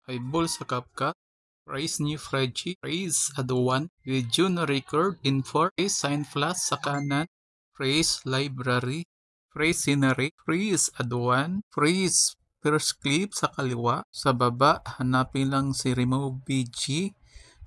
Highball sa CapCut, Raise New Fredgy, Raise Aduan, Video na record, Info, Raise Sign Plus sa kanan, Raise Library, Raise Scenery, Freeze Aduan, Freeze First Clip sa kaliwa, sa baba, hanapin lang si Remove BG,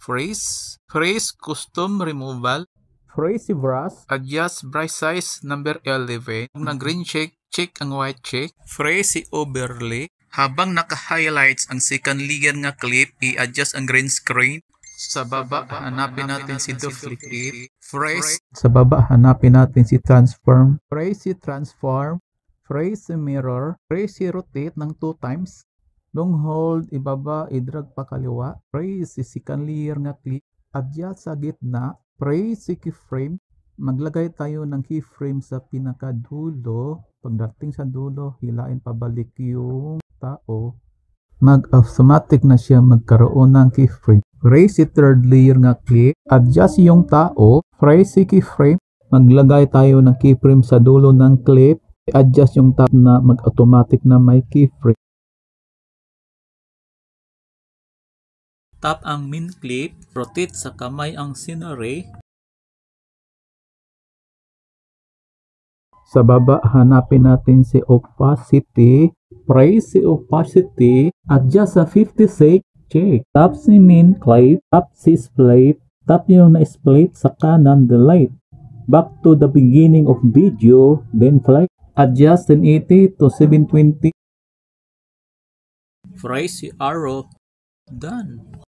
Freeze, Freeze Custom Removal, Freeze Brush, Adjust Brush Size number 11, kung nag-green check, check ang white check, Freeze Overlay, habang naka-highlights ang second layer nga clip, i-adjust ang green screen. Sa baba, hanapin natin si Duplicate. Freeze. Sa baba, hanapin natin si Transform. Freeze si Transform. Freeze si Mirror. Freeze si Rotate ng 2 times. Long hold, ibaba, i-drag pa kaliwa. Freeze si second layer nga clip. Adjust sa gitna. Freeze si Keyframe. Maglagay tayo ng keyframe sa pinakadulo. Pagdating sa dulo, hilain pabalik yung tao. Mag-automatic na siya magkaroon ng keyframe. Raise si third layer nga clip. Adjust yung tao. Raise si keyframe. Maglagay tayo ng keyframe sa dulo ng clip. Adjust yung tao na mag-automatic na may keyframe. Tap ang main clip. Rotate sa kamay ang scenery. Sa baba, hanapin natin si opacity. Raise si opacity. Adjust sa 56. Check. Tap si main clip. Tap si split. Tap yung na-split sa kanan, delete. Back to the beginning of video. Then flex. Adjust 1080 to 720. Raise si arrow. Done.